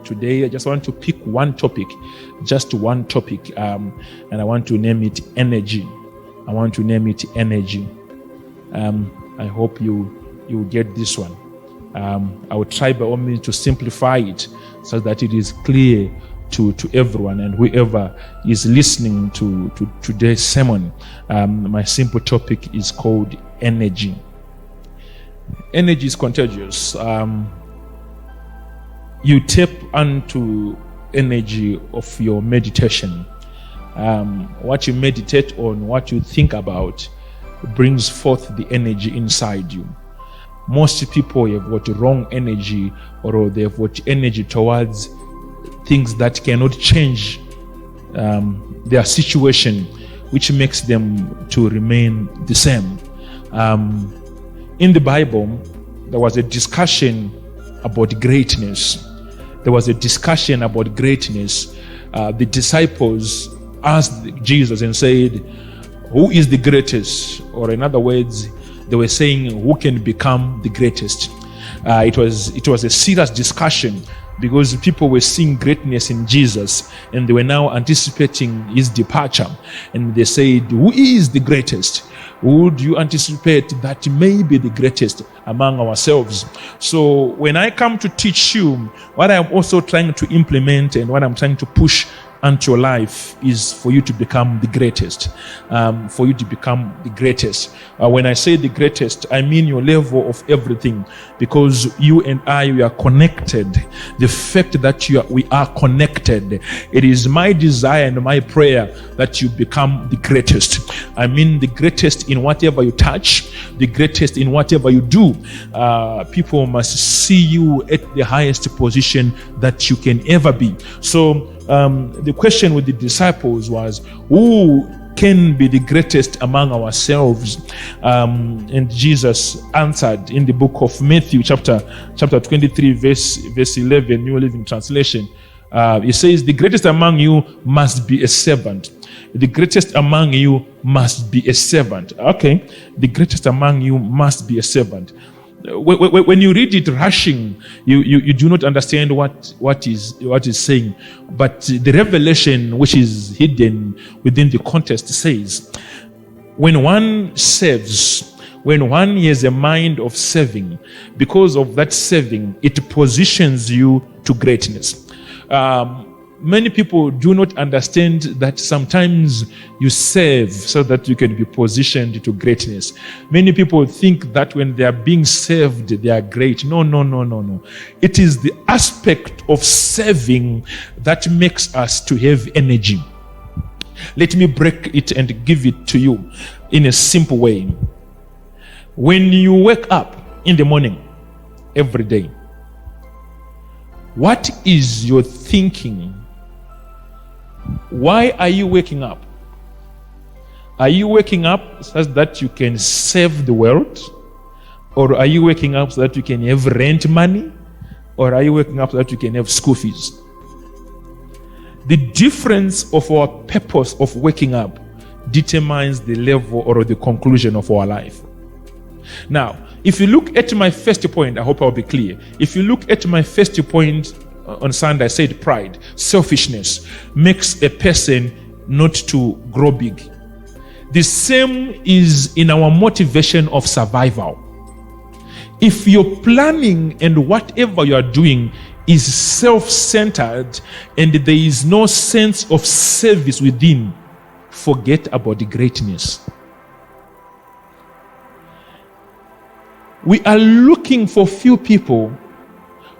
today I just want to pick one topic, just one topic, and I want to name it energy. I want to name it energy. I hope you get this one. I will try by all means to simplify it so that it is clear to everyone and whoever is listening to today's sermon. My simple topic is called energy. Energy is contagious. You tap onto energy of your meditation. What you meditate on, what you think about, brings forth the energy inside you. Most people have got wrong energy, or they have got energy towards things that cannot change their situation, which makes them to remain the same. In the Bible, there was a discussion about greatness. There was a discussion about greatness. The disciples asked Jesus and said, "Who is the greatest?" Or in other words, they were saying, "Who can become the greatest?" It was a serious discussion because people were seeing greatness in Jesus and they were now anticipating his departure. And they said, "Who is the greatest? Would you anticipate that may be the greatest among ourselves?" So when I come to teach you, what I'm also trying to implement and what I'm trying to push into your life is for you to become the greatest. For you to become the greatest. When I say the greatest, I mean your level of everything, because you and I, we are connected. The fact that we are connected, it is my desire and my prayer that you become the greatest. I mean the greatest in whatever you touch, the greatest in whatever you do. People must see you at the highest position that you can ever be. So the question with the disciples was, who can be the greatest among ourselves? And Jesus answered in the book of Matthew chapter 23 verse 11, New Living Translation. It says, "The greatest among you must be a servant." The greatest among you must be a servant. Okay, the greatest among you must be a servant. When you read it rushing, you do not understand what is saying. But the revelation which is hidden within the context says, when one serves, when one has a mind of serving, because of that serving, it positions you to greatness. Many people do not understand that sometimes you serve so that you can be positioned to greatness. Many people think that when they are being served, they are great. No. It is the aspect of serving that makes us to have energy. Let me break it and give it to you in a simple way. When you wake up in the morning every day, what is your thinking? Why are you waking up? Are you waking up so that you can save the world? Or are you waking up so that you can have rent money? Or are you waking up so that you can have school fees? The difference of our purpose of waking up determines the level or the conclusion of our life. Now, if you look at my first point, I hope I'll be clear. If you look at my first point on Sunday, I said pride, selfishness makes a person not to grow big. The same is in our motivation of survival. If you're planning and whatever you are doing is self-centered and there is no sense of service within, forget about the greatness. We are looking for few people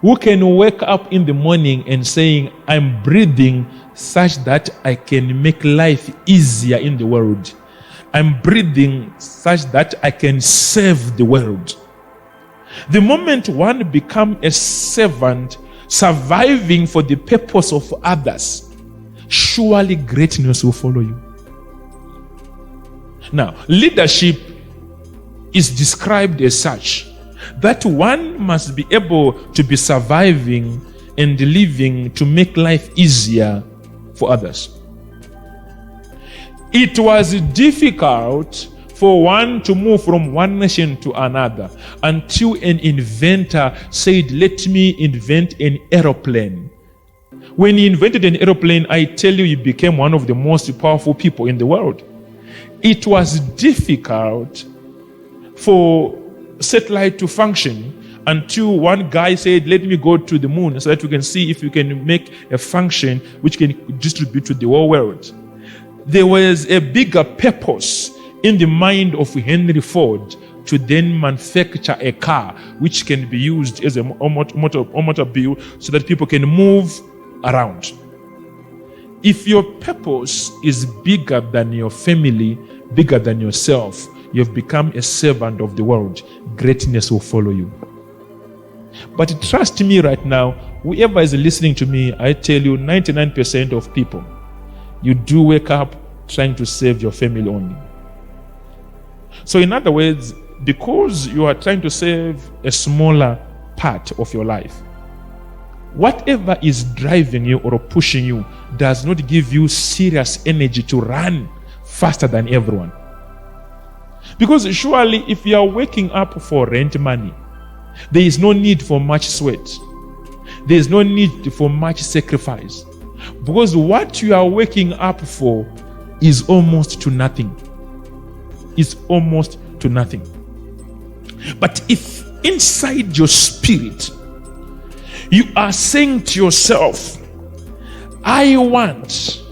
who can wake up in the morning and saying, "I'm breathing such that I can make life easier in the world. I'm breathing such that I can serve the world." The moment one becomes a servant, surviving for the purpose of others, surely greatness will follow you. Now, leadership is described as such that one must be able to be surviving and living to make life easier for others. It was difficult for one to move from one nation to another until an inventor said, "Let me invent an aeroplane." When he invented an aeroplane, I tell you, he became one of the most powerful people in the world. It was difficult for satellite to function until one guy said, let me go to the moon so that we can see if we can make a function which can distribute to the whole world. There was a bigger purpose in the mind of Henry Ford to then manufacture a car which can be used as a automobile so that people can move around. If your purpose is bigger than your family, bigger than yourself, you've become a servant of the world. Greatness will follow you. But trust me right now, whoever is listening to me, I tell you 99% of people, you do wake up trying to save your family only. So in other words, because you are trying to save a smaller part of your life, whatever is driving you or pushing you does not give you serious energy to run faster than everyone. Because surely if you are waking up for rent money, there is no need for much sweat. There is no need for much sacrifice. Because what you are waking up for is almost to nothing. Is almost to nothing. But if inside your spirit, you are saying to yourself, I want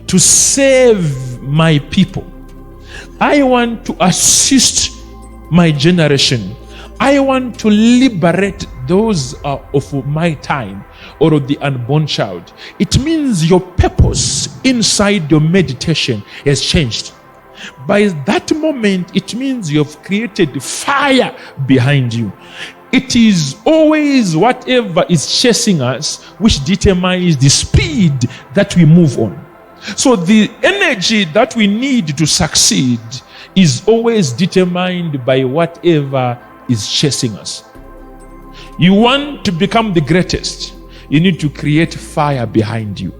to save my people. I want to assist my generation. I want to liberate those of my time or of the unborn child. It means your purpose inside your meditation has changed. By that moment, it means you have created fire behind you. It is always whatever is chasing us which determines the speed that we move on. So the energy that we need to succeed is always determined by whatever is chasing us. You want to become the greatest, you need to create fire behind you.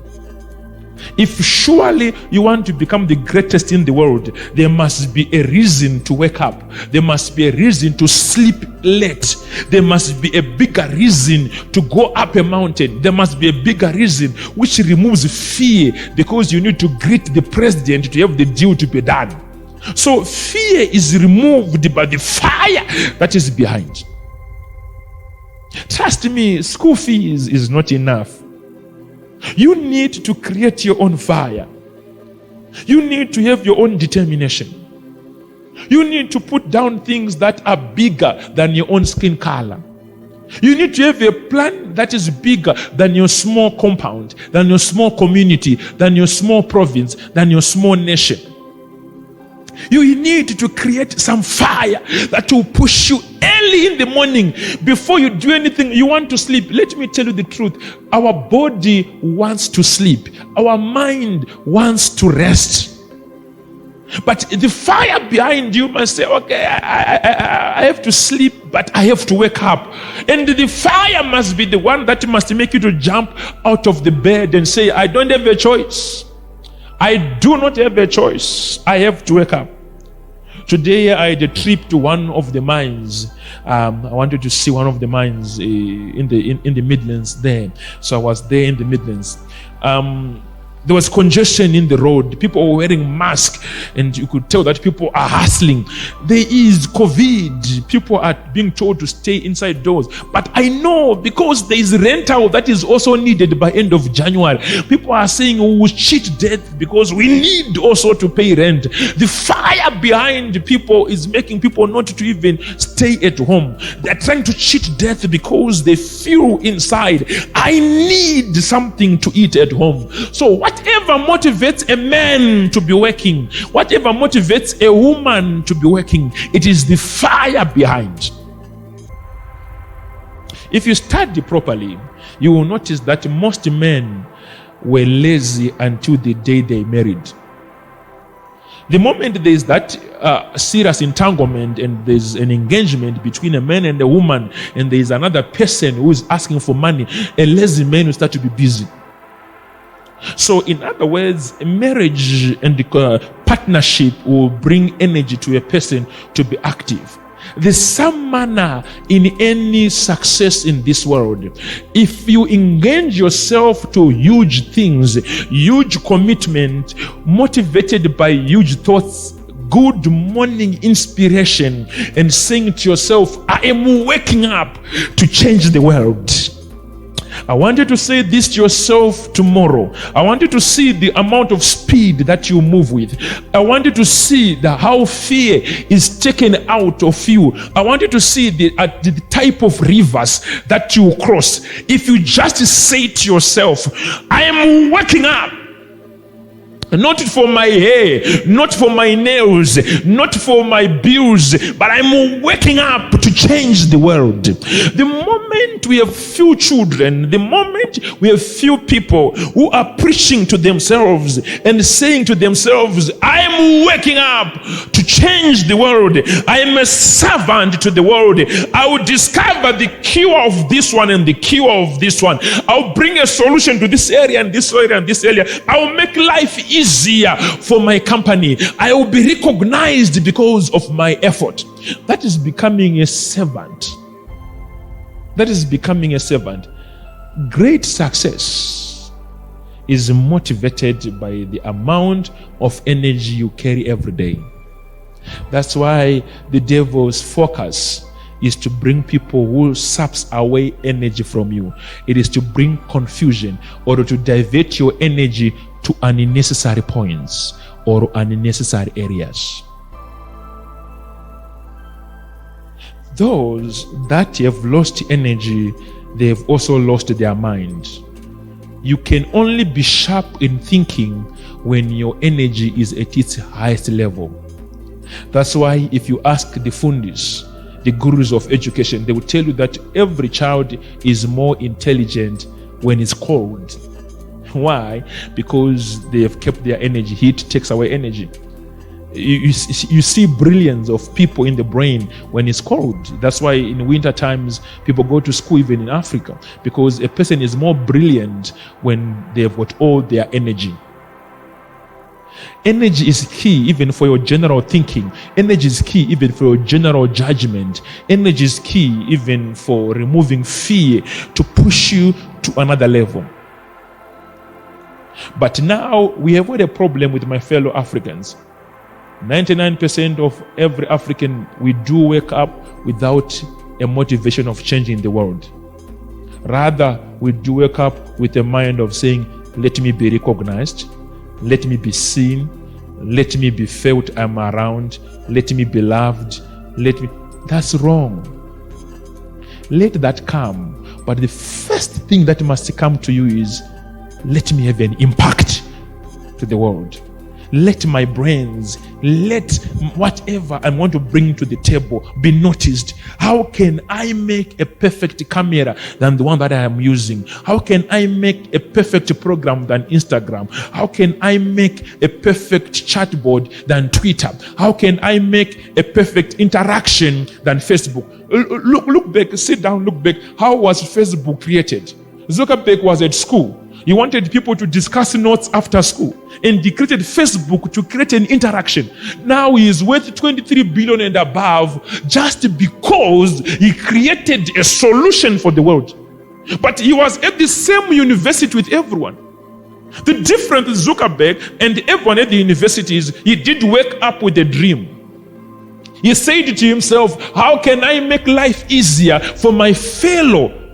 If surely you want to become the greatest in the world, there must be a reason to wake up. There must be a reason to sleep late. There must be a bigger reason to go up a mountain. There must be a bigger reason which removes fear, because you need to greet the president to have the deal to be done. So fear is removed by the fire that is behind. Trust me, school fees is not enough. You need to create your own fire. You need to have your own determination. You need to put down things that are bigger than your own skin color. You need to have a plan that is bigger than your small compound, than your small community, than your small province, than your small nation. You need to create some fire that will push you early in the morning before you do anything. You want to sleep. Let me tell you the truth. Our body wants to sleep. Our mind wants to rest. But the fire behind you must say, okay, I have to sleep, but I have to wake up. And the fire must be the one that must make you to jump out of the bed and say, I don't have a choice. I do not have a choice. I have to wake up. Today I had a trip to one of the mines. I wanted to see one of the mines in the Midlands there. So I was there in the Midlands. There was congestion in the road. People were wearing masks, and you could tell that people are hustling. There is COVID. People are being told to stay inside doors. But I know, because there is rental that is also needed by end of January. People are saying we will cheat death because we need also to pay rent. The fire behind people is making people not to even stay at home. They are trying to cheat death because they feel inside, I need something to eat at home. So whatever motivates a man to be working, whatever motivates a woman to be working, it is the fire behind. If you study properly, you will notice that most men were lazy until the day they married. The moment there is that serious entanglement and there's an engagement between a man and a woman, and there is another person who is asking for money, a lazy man will start to be busy. So in other words, marriage and the partnership will bring energy to a person to be active. There's some manner in any success in this world. If you engage yourself to huge things, huge commitment, motivated by huge thoughts, good morning inspiration, and saying to yourself, I am waking up to change the world. I want you to say this to yourself tomorrow. I want you to see the amount of speed that you move with. I want you to see how fear is taken out of you. I want you to see the type of rivers that you cross. If you just say to yourself, I am waking up, not for my hair, not for my nails, not for my bills, but I'm waking up to change the world. The moment we have few children, the moment we have few people who are preaching to themselves and saying to themselves, I am waking up to change the world. I am a servant to the world. I will discover the cure of this one and the cure of this one. I'll bring a solution to this area and this area and this area. I'll make life easier for my company. I will be recognized because of my effort. That is becoming a servant. That is becoming a servant. Great success is motivated by the amount of energy you carry every day. That's why the devil's focus is to bring people who saps away energy from you. It is to bring confusion or to divert your energy to unnecessary points or unnecessary areas. Those that have lost energy, they have also lost their mind. You can only be sharp in thinking when your energy is at its highest level. That's why if you ask the fundis, the gurus of education, they will tell you that every child is more intelligent when it's cold. Why? Because they have kept their energy. Heat takes away energy. You see brilliance of people in the brain when it's cold. That's why in winter times people go to school, even in Africa, because a person is more brilliant when they've got all their energy. Energy is key even for your general thinking. Energy is key even for your general judgment. Energy is key even for removing fear to push you to another level. But now we have got a problem with my fellow Africans. 99% of every African, we do wake up without a motivation of changing the world. Rather, we do wake up with a mind of saying, let me be recognized, let me be seen, let me be felt I'm around, let me be loved, That's wrong. Let that come. But the first thing that must come to you is, let me have an impact to the world. Let my brains, let whatever I want to bring to the table be noticed. How can I make a perfect camera than the one that I am using? How can I make a perfect program than Instagram? How can I make a perfect chatbot than Twitter? How can I make a perfect interaction than Facebook? Look back, sit down, look back. How was Facebook created? Zuckerberg was at school. He wanted people to discuss notes after school, and he created Facebook to create an interaction. Now he is worth 23 billion and above just because he created a solution for the world. But he was at the same university with everyone. The difference with Zuckerberg and everyone at the university is he did wake up with a dream. He said to himself, how can I make life easier for my fellow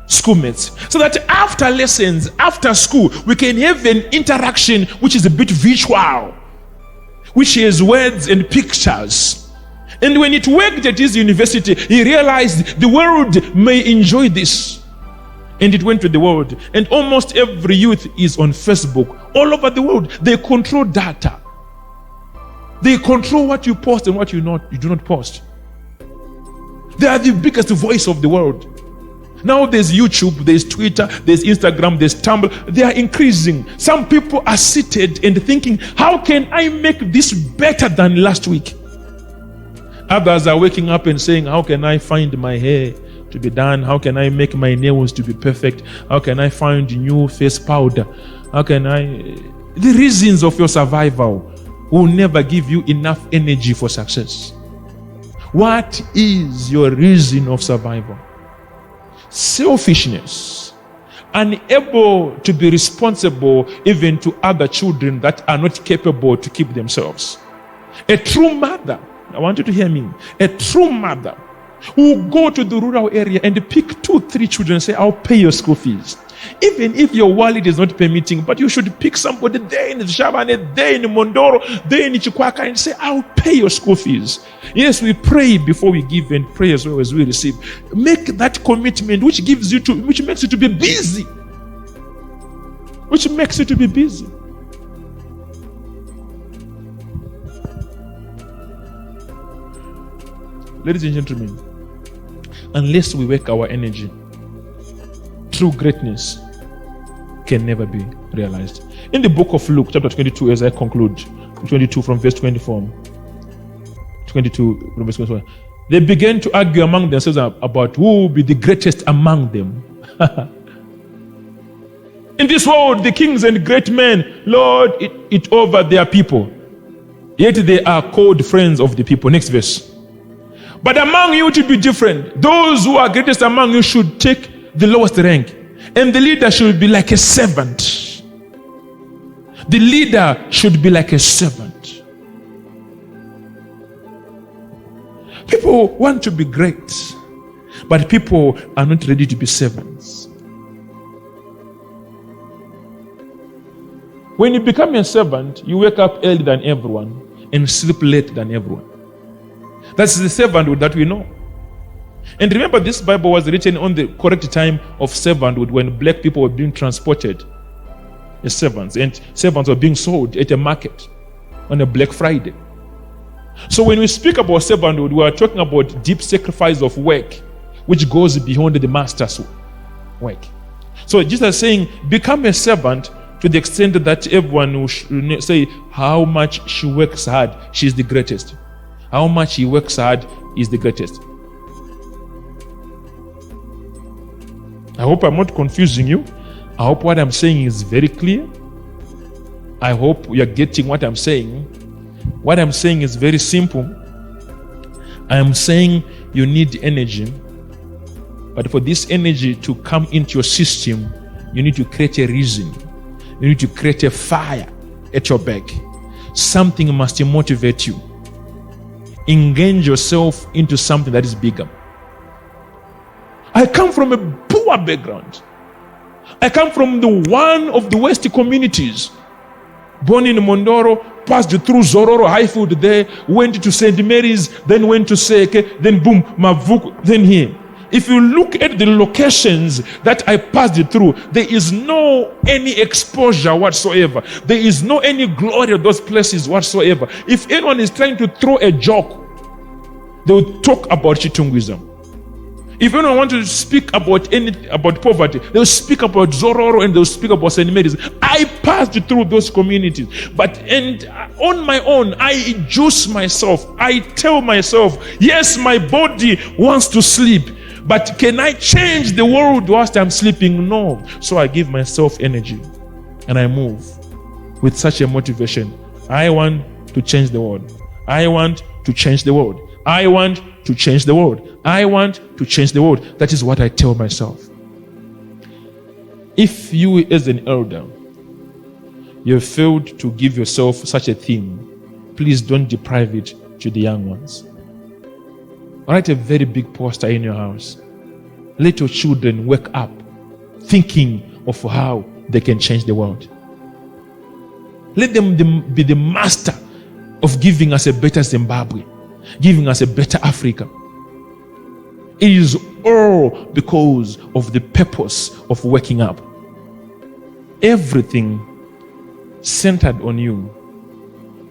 schoolmates, so that after lessons, after school, we can have an interaction which is a bit visual, which has words and pictures. And when it worked at his university, he realized the world may enjoy this. And it went to the world. And almost every youth is on Facebook all over the world. They control data. They control what you post and what you do not post. They are the biggest voice of the world. Now there's YouTube, there's Twitter, there's Instagram, there's Tumblr. They are increasing. Some people are seated and thinking, how can I make this better than last week? Others are waking up and saying, how can I find my hair to be done? How can I make my nails to be perfect? How can I find new face powder? How can I... The reasons of your survival will never give you enough energy for success. What is your reason of survival? Selfishness, unable to be responsible even to other children that are not capable to keep themselves. A true mother, I want you to hear me, a true mother who will go to the rural area and pick 2-3 children and say, I'll pay your school fees. Even if your wallet is not permitting, but you should pick somebody there in Shabane, there in Mondoro, there in 𝐿𝐿 and say, I'll pay your school fees. Yes, we pray before we give and pray as well as we receive. Make that commitment which makes you to be busy. Which makes you to be busy. Ladies and gentlemen, unless we work our energy, true greatness can never be realized. In the book of Luke, chapter 22, as I conclude, 22 from verse 24, 22 from verse 24, they began to argue among themselves about who will be the greatest among them. In this world, the kings and great men lord it over their people, yet they are called friends of the people. Next verse. But among you it will be different. Those who are greatest among you should take the lowest rank, and the leader should be like a servant. The leader should be like a servant. People want to be great, but people are not ready to be servants. When you become a servant, you wake up earlier than everyone and sleep late than everyone. That's the servanthood that we know. And remember, this Bible was written on the correct time of servanthood, when black people were being transported as servants, and servants were being sold at a market on a Black Friday. So when we speak about servanthood, we are talking about deep sacrifice of work, which goes beyond the master's work. So Jesus is saying, become a servant to the extent that everyone will say how much she works hard, she's the greatest. How much he works hard is the greatest. I hope I'm not confusing you. I hope what I'm saying is very clear. I hope you're getting what I'm saying. What I'm saying is very simple. I am saying you need energy. But for this energy to come into your system, you need to create a reason. You need to create a fire at your back. Something must motivate you. Engage yourself into something that is bigger. I come from a poor background. I come from one of the West communities. Born in Mondoro, passed through Zororo, Highfield there, went to St. Mary's, then went to Seke, then boom, Mavuku, then here. If you look at the locations that I passed through, there is no any exposure whatsoever. There is no any glory of those places whatsoever. If anyone is trying to throw a joke, they will talk about Chitungwism. If anyone wants to speak about poverty, they'll speak about Zororo and they'll speak about St. Mary's. I passed through those communities, and on my own, I juice myself. I tell myself, yes, my body wants to sleep, but can I change the world whilst I'm sleeping? No. So I give myself energy and I move with such a motivation. I want to change the world. I want to change the world. I want to change the world. I want to change the world. That is what I tell myself. If you as an elder, you have failed to give yourself such a theme, please don't deprive it to the young ones. Write a very big poster in your house. Let your children wake up thinking of how they can change the world. Let them be the master of giving us a better Zimbabwe, giving us a better Africa. It is all because of the purpose of waking up. Everything centered on you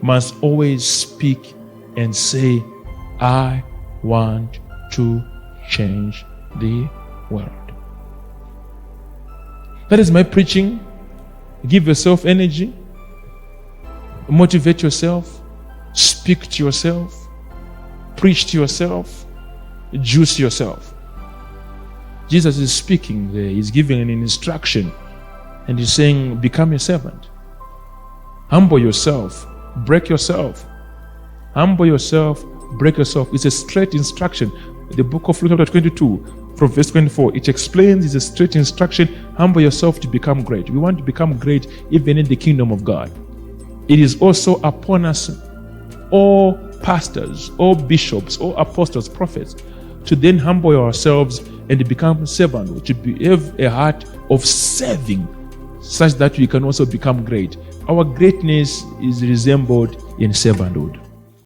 must always speak and say, I want to change the world. That is my preaching. Give yourself energy. Motivate yourself. Speak to yourself. Preach to yourself. Juice yourself. Jesus is speaking there. He's giving an instruction. And he's saying, become a servant. Humble yourself. Break yourself. Humble yourself. break yourself. It's a straight instruction. The book of Luke chapter 22, from verse 24, it explains, it's a straight instruction. Humble yourself to become great. We want to become great even in the kingdom of God. It is also upon us, all pastors, all bishops, all apostles, prophets, to then humble ourselves and to become servant, to have a heart of serving, such that we can also become great. Our greatness is resembled in servanthood.